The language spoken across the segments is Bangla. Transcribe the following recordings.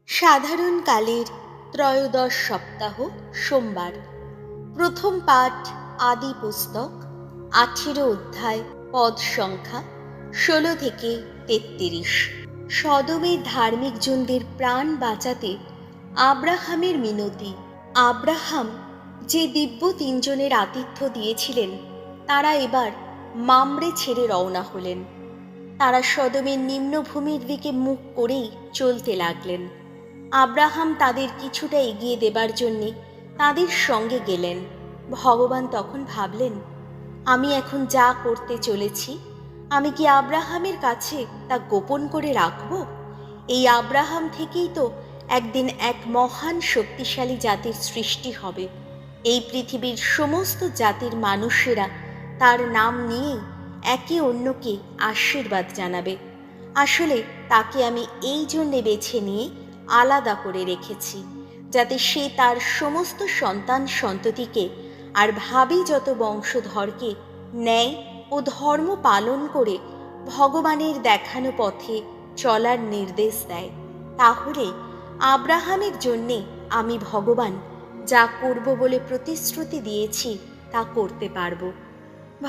সাধারণকালের ত্রয়োদশ সপ্তাহ সোমবার। প্রথম পাঠ আদি পুস্তক 18 অধ্যায়, পদ সংখ্যা 16 থেকে 33। সদমের ধার্মিকজনদের প্রাণ বাঁচাতে আব্রাহামের মিনতি। আব্রাহাম যে দিব্য তিনজনের আতিথ্য দিয়েছিলেন, তারা এবার মামরে ছেড়ে রওনা হলেন। তারা সদমের নিম্নভূমির দিকে মুখ করেই চলতে লাগলেন। আব্রাহাম তাদের কিছুটা এগিয়ে দেবার জন্যে তাদের সঙ্গে গেলেন। ভগবান তখন ভাবলেন, আমি এখন যা করতে চলেছি, আমি কি আব্রাহামের কাছে তা গোপন করে রাখব? এই আব্রাহাম থেকেই তো একদিন এক মহান শক্তিশালী জাতির সৃষ্টি হবে। এই পৃথিবীর সমস্ত জাতির মানুষেরা তার নাম নিয়েই একে অন্যকে আশীর্বাদ জানাবে। আসলে তাকে আমি এই জন্যে বেছে নিয়ে আলাদা করে রেখেছি, যাতে সে তার সমস্ত সন্তান সন্ততিকে আর ভাবি যত বংশধরকে ন্যায় ও ধর্ম পালন করে ভগবানের দেখানো পথে চলার নির্দেশ দেয়। তাহলে আব্রাহামের জন্যে আমি ভগবান যা করব বলে প্রতিশ্রুতি দিয়েছি তা করতে পারব।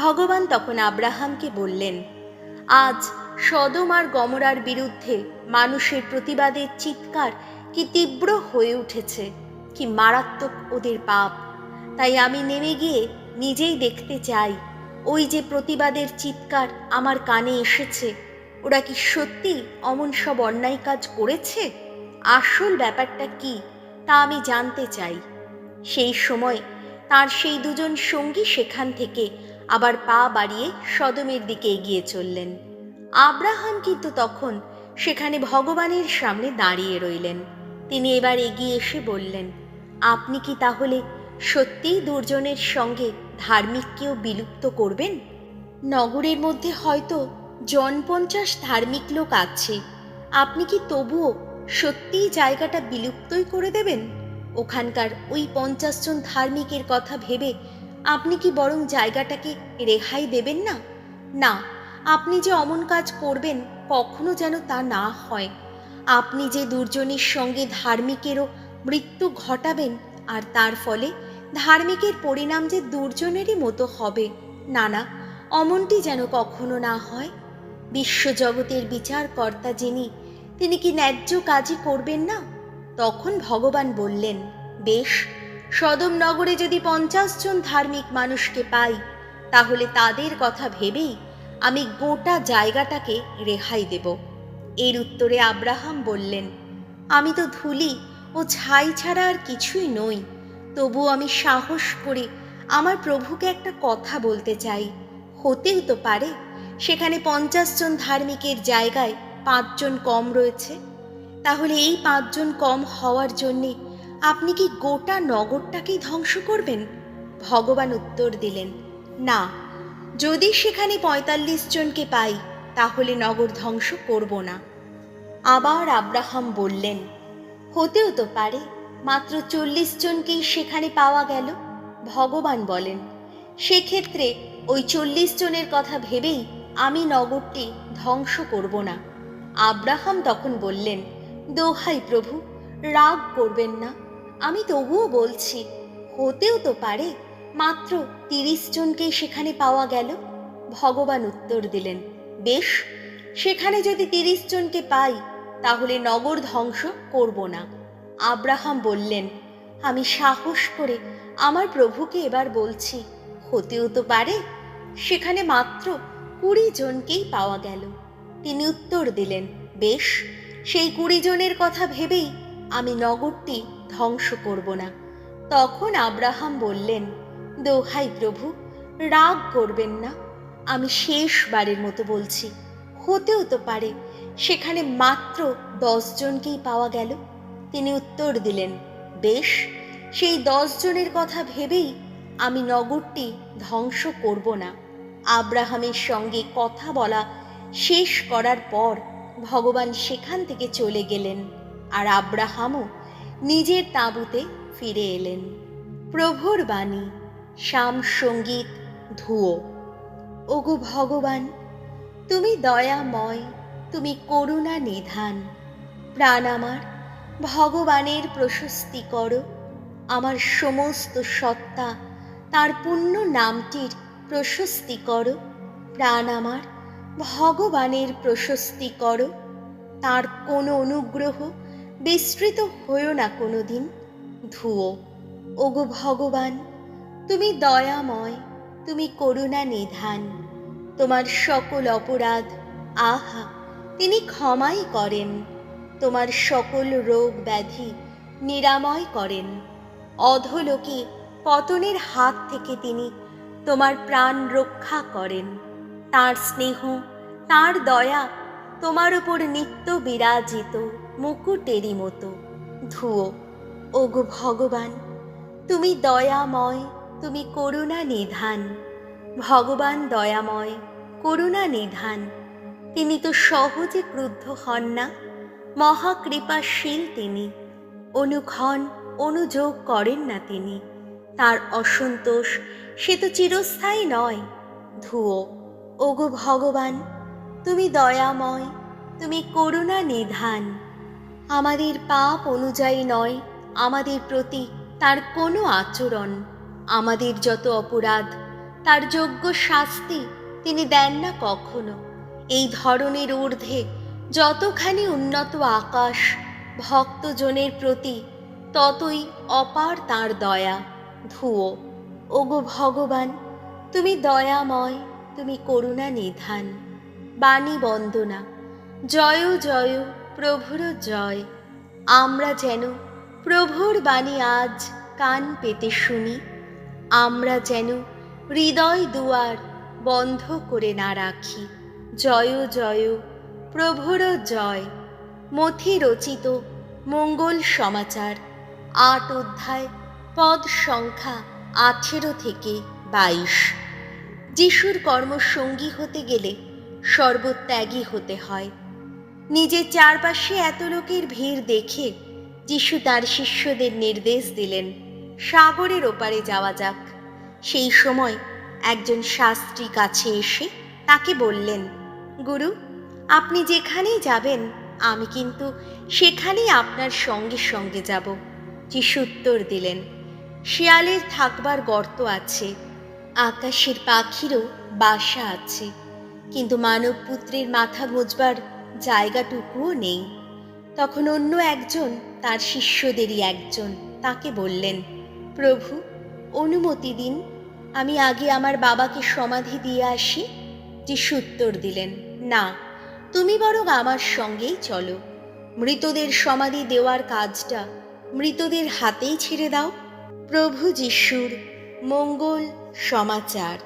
ভগবান তখন আব্রাহামকে বললেন, আজ সদম আর গমরার বিরুদ্ধে মানুষের প্রতিবাদের চিৎকার কি তীব্র হয়ে উঠেছে, কি মারাত্মক ওদের পাপ। তাই আমি নেমে গিয়ে নিজেই দেখতে চাই, ওই যে প্রতিবাদের চিৎকার আমার কানে এসেছে, ওরা কি সত্যি অমন সব অন্যায় কাজ করেছে? আসল ব্যাপারটা কি তা আমি জানতে চাই। সেই সময় তার সেই দুজন সঙ্গী সেখান থেকে আবার পা বাড়িয়ে সদমের দিকে এগিয়ে চললেন। আব্রাহাম কিন্তু তখন সেখানে ভগবানের সামনে দাঁড়িয়ে রইলেন। তিনি এবার এগিয়ে এসে বললেন, আপনি কি তাহলে সত্যিই দুর্জনের সঙ্গে ধার্মিককেও বিলুপ্ত করবেন? নগরের মধ্যে হয়তো 50 ধার্মিক লোক আছে, আপনি কি তবুও সত্যিই জায়গাটা বিলুপ্তই করে দেবেন? ওখানকার ওই 50 জন ধার্মিকের কথা ভেবে আপনি কি বরং জায়গাটাকে রেহাই দেবেন না? না, আপনি যে অমন কাজ করবেন কখনো যেন তা না হয়। আপনি যে দুর্জনের সঙ্গে ধার্মিকেরও মৃত্যু ঘটাবেন, আর তার ফলে ধার্মিকের পরিণাম যে দুর্জনেরই মতো হবে, না না, অমনটি যেন কখনো না হয়। বিশ্বজগতের বিচারকর্তা যিনি, তিনি কি ন্যায্য কাজই করবেন না? তখন ভগবান বললেন, বেশ, সদম নগরে যদি 50 জন ধার্মিক মানুষকে পাই, তাহলে তাদের কথা ভেবেই আমি গোটা জায়গাটাকে রেহাই দেব। এর উত্তরে আব্রাহাম বললেন, আমি তো ধুলি ও ছাই ছাড়া আর কিছুই নই, তবু আমি সাহস করে আমার প্রভুকে একটা কথা বলতে চাই। হতেও তো পারে সেখানে 50 জন ধার্মিকের জায়গায় 5 জন কম রয়েছে। তাহলে এই 5 জন কম হওয়ার জন্যে আপনি কি গোটা নগরটাকেই ধ্বংস করবেন? ভগবান উত্তর দিলেন, না, যদি সেখানে 45 জনকে পাই, তাহলে নগর ধ্বংস করব না। আবার আব্রাহাম বললেন, হতেও তো পারে মাত্র 40 জনকেই সেখানে পাওয়া গেল। ভগবান বলেন, সেক্ষেত্রে ওই 40 জনের কথা ভেবেই আমি নগরটি ধ্বংস করব না। আব্রাহাম তখন বললেন, দোহাই প্রভু, রাগ করবেন না, আমি তবুও বলছি, হতেও তো পারে মাত্র 30 জনকেই সেখানে পাওয়া গেল। ভগবান উত্তর দিলেন, বেশ, সেখানে যদি 30 জনকে পাই, তাহলে নগর ধ্বংস করব না। আব্রাহাম বললেন, আমি সাহস করে আমার প্রভুকে এবার বলছি, হতেও তো পারে সেখানে মাত্র 20 জনকেই পাওয়া গেল। তিনি উত্তর দিলেন, বেশ, সেই 20 জনের কথা ভেবেই আমি নগরটি ধ্বংস করব না। তখন আব্রাহাম বললেন, দোহাই প্রভু, রাগ করবেন না, আমি শেষবারের মতো বলছি, হতেও তো পারে সেখানে মাত্র 10 জনকেই পাওয়া গেল। তিনি উত্তর দিলেন, বেশ, সেই 10 জনের কথা ভেবেই আমি নগরটি ধ্বংস করব না। আব্রাহামের সঙ্গে কথা বলা শেষ করার পর ভগবান সেখান থেকে চলে গেলেন, আর আব্রাহামও নিজের তাঁবুতে ফিরে এলেন। প্রভুর বাণী, শাম সঙ্গীত, ধুয়ো। ওগো ভগবান, তুমি দয়াময়, তুমি করুণা নিধান। প্রাণ আমার ভগবানের প্রশস্তি করো। আমার সমস্ত সত্তা তার পুণ্য নামটির প্রশস্তি করো। প্রাণ আমার ভগবানের প্রশস্তি করো। তার কোনো অনুগ্রহ বিস্তৃত হয়েও না কোনো দিন। ধুয়ো, ওগো ভগবান, তুমি দয়াময়, তুমি করুণা নিধান। তোমার সকল অপরাধ আহা তিনি ক্ষমাই করেন। তোমার সকল রোগ ব্যাধি নিরাময় করেন। অধোলোকে পতনের হাত থেকে তিনি তোমার প্রাণ রক্ষা করেন। তার স্নেহ, তার দয়া তোমার উপর নিত্য বিরাজিত মুকুটেরই মতো। ধুয়ো, ওগো ভগবান, তুমি দয়াময়, তুমি করুণা নিধান। ভগবান দয়াময়, করুণা নিধান। তিনি তো সহজে ক্রুদ্ধ হন না, মহাকৃপাশীল তিনি। অনুক্ষণ অনুযোগ করেন না তিনি। তার অসন্তোষ সে তো চিরস্থায়ী নয়। ধুয়ো, ওগো ভগবান, তুমি দয়াময়, তুমি করুণা নিধান। আমাদের পাপ অনুযায়ী নয় আমাদের প্রতি তার কোনো আচরণ। আমাদের যত অপরাধ তার যোগ্য শাস্তি তিনি দেন না কখনো। এই ধরনের ঊর্ধ্বে যতখানি উন্নত আকাশ, ভক্তজনের প্রতি ততই অপার তাঁর দয়া। ধুয়ো, ওগো ভগবান, তুমি দয়াময়, তুমি করুণা নিধান। বাণী বন্দনা। জয় জয় প্রভুর জয়। আমরা যেন প্রভুর বাণী আজ কান পেতে শুনি। আমরা যেন হৃদয় দুয়ার বন্ধ করে না রাখি। জয় জয় প্রভুর জয়। মথি রচিত মঙ্গল সমাচার ৮ অধ্যায়, পদ সংখ্যা ১৮ থেকে ২২। যিশুর কর্মসঙ্গী হতে গেলে সর্বত্যাগী হতে হয়। নিজের চারপাশে এত লোকের ভিড় দেখে যিশু তার শিষ্যদের নির্দেশ দিলেন, সাগরের ওপারে যাওয়া যাক। সেই সময় একজন শাস্ত্রী কাছে এসে তাকে বললেন, গুরু, আপনি যেখানেই যাবেন আমি কিন্তু সেখানেই আপনার সঙ্গে সঙ্গে যাব। যিশু উত্তর দিলেন, শিয়ালের থাকবার গর্ত আছে, আকাশের পাখিরও বাসা আছে, কিন্তু মানবপুত্রের মাথা গোঁজবার জায়গাটুকুও নেই। তখন অন্য একজন, তার শিষ্যদেরই একজন, তাকে বললেন, প্রভু, অনুমতি দিন, আমি আগে আমার বাবাকে সমাধি দিয়ে আসি। যিশু উত্তর দিলেন, না, তুমি বরং আমার সঙ্গেই চলো। মৃতদের সমাধি দেওয়ার কাজটা মৃতদের হাতেই ছেড়ে দাও। প্রভু যিশুর মঙ্গল সমাচার।